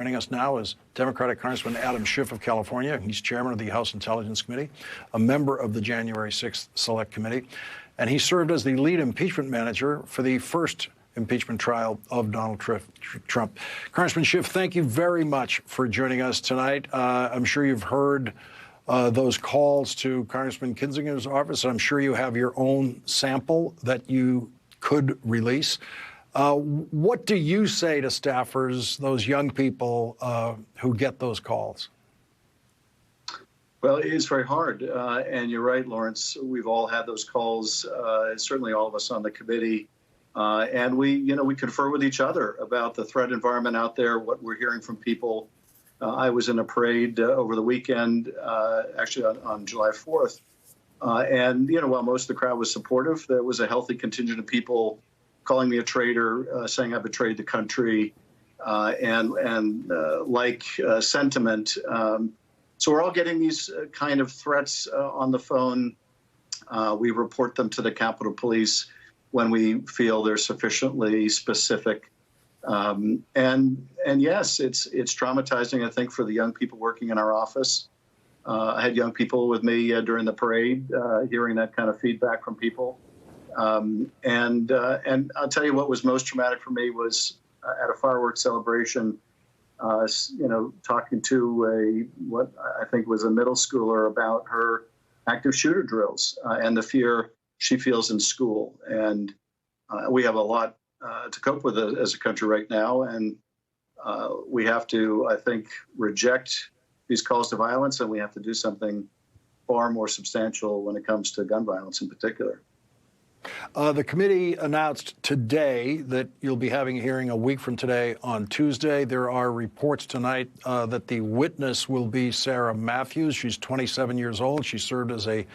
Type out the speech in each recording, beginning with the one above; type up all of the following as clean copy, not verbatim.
Joining us now is Democratic Congressman Adam Schiff of California. He's chairman of the House Intelligence Committee, a member of the January 6th Select Committee, and he served as the lead impeachment manager for the first impeachment trial of Donald Trump. Congressman Schiff, thank you very much for joining us tonight. I'm sure you've heard those calls to Congressman Kinzinger's office. I'm sure you have your own sample that you could release. What do you say to staffers, those young people who get those calls? Well, it is very hard. And you're right, Lawrence. We've all had those calls, certainly all of us on the committee. And we confer with each other about the threat environment out there, what we're hearing from people. I was in a parade over the weekend, actually on July 4th. And, while most of the crowd was supportive, there was a healthy contingent of people calling me a traitor, saying I betrayed the country, and like sentiment. So we're all getting these kind of threats on the phone. We report them to the Capitol Police when we feel they're sufficiently specific. And yes, it's traumatizing, I think, for the young people working in our office. I had young people with me during the parade, hearing that kind of feedback from people. And I'll tell you what was most traumatic for me was at a fireworks celebration, talking to what I think was a middle schooler about her active shooter drills and the fear she feels in school. And we have a lot to cope with as a country right now. And we have to, I think, reject these calls to violence, and we have to do something far more substantial when it comes to gun violence in particular. The committee announced today that you'll be having a hearing a week from today on Tuesday. There are reports tonight that the witness will be Sarah Matthews. She's 27 years old. She served as a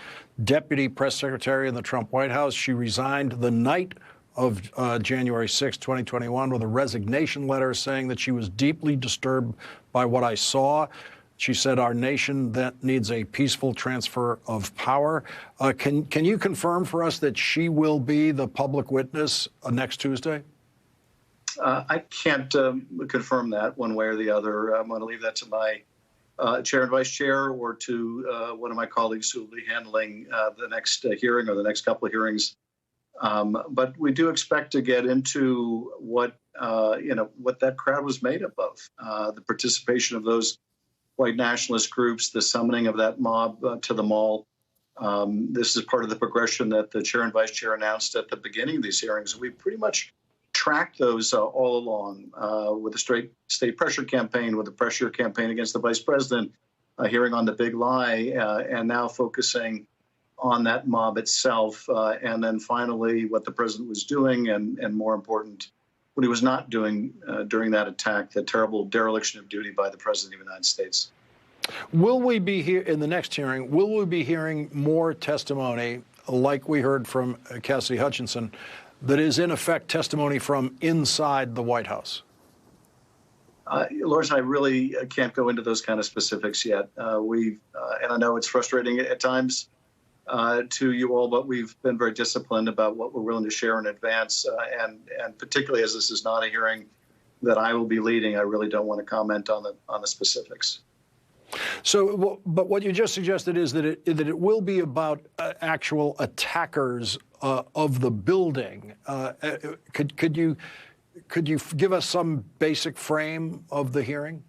deputy press secretary in the Trump White House. She resigned the night of January 6, 2021, with a resignation letter saying that she was deeply disturbed by what I saw. She said our nation that needs a peaceful transfer of power. Can you confirm for us that she will be the public witness next Tuesday? I can't confirm that one way or the other. I'm going to leave that to my chair and vice chair, or to one of my colleagues who will be handling the next hearing or the next couple of hearings. But we do expect to get into what that crowd was made up of, the participation of those white nationalist groups, the summoning of that mob to the mall. This is part of the progression that the chair and vice chair announced at the beginning of these hearings. We pretty much tracked those all along with the state pressure campaign, with the pressure campaign against the vice president, hearing on the big lie, and now focusing on that mob itself. And then finally, what the president was doing, and more important, what he was not doing during that attack, the terrible dereliction of duty by the President of the United States. Will we be here in the next hearing? Will we be hearing more testimony like we heard from Cassidy Hutchinson that is, in effect, testimony from inside the White House? Lawrence, I really can't go into those kind of specifics yet. And I know it's frustrating at times to you all, but we've been very disciplined about what we're willing to share in advance. And particularly as this is not a hearing that I will be leading, I really don't want to comment on the specifics. So, but what you just suggested is that it will be about actual attackers of the building. Could you give us some basic frame of the hearing?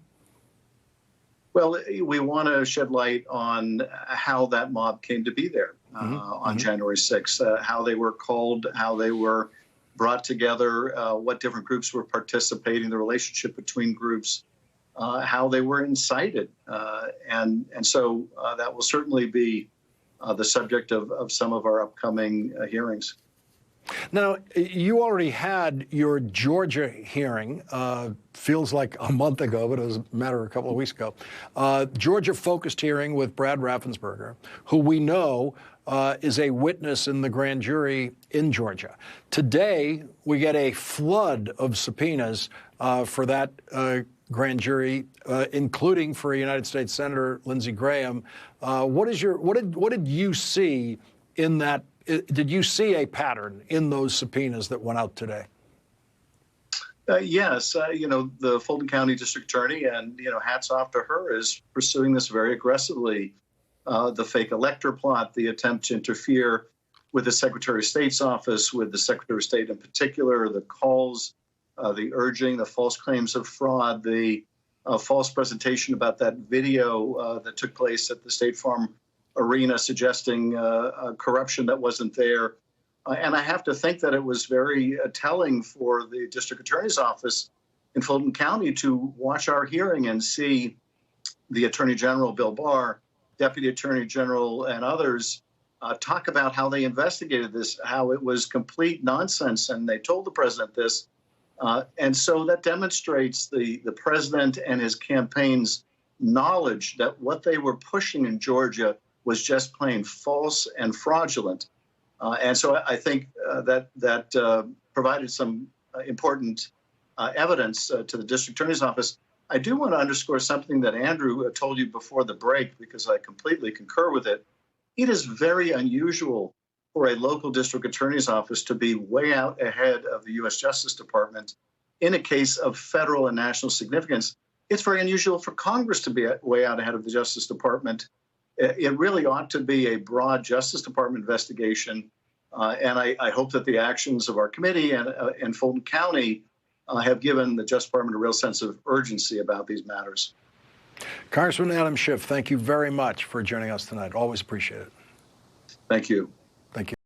Well, we want to shed light on how that mob came to be there on January 6th, how they were called, how they were brought together, what different groups were participating, the relationship between groups, how they were incited. And so that will certainly be the subject of some of our upcoming hearings. Now, you already had your Georgia hearing, feels like a month ago, but it was a matter of a couple of weeks ago. Georgia-focused hearing with Brad Raffensperger, who we know is a witness in the grand jury in Georgia. Today, we get a flood of subpoenas for that grand jury, including for United States Senator Lindsey Graham. What did you see in that? Did you see a pattern in those subpoenas that went out today? Yes, the Fulton County District Attorney, and hats off to her, is pursuing this very aggressively. The fake elector plot, the attempt to interfere with the Secretary of State's office, with the Secretary of State in particular, the calls, the urging, the false claims of fraud, the false presentation about that video that took place at the State Farm Arena suggesting corruption that wasn't there. And I have to think that it was very telling for the district attorney's office in Fulton County to watch our hearing and see the Attorney General, Bill Barr, Deputy Attorney General, and others talk about how they investigated this, how it was complete nonsense, and they told the president this. And so that demonstrates the president and his campaign's knowledge that what they were pushing in Georgia was just plain false and fraudulent. And so I think that provided some important evidence to the district attorney's office. I do want to underscore something that Andrew told you before the break, because I completely concur with it. It is very unusual for a local district attorney's office to be way out ahead of the U.S. Justice Department in a case of federal and national significance. It's very unusual for Congress to be way out ahead of the Justice Department. It really ought to be a broad Justice Department investigation. And I hope that the actions of our committee and Fulton County have given the Justice Department a real sense of urgency about these matters. Congressman Adam Schiff, thank you very much for joining us tonight. Always appreciate it. Thank you. Thank you.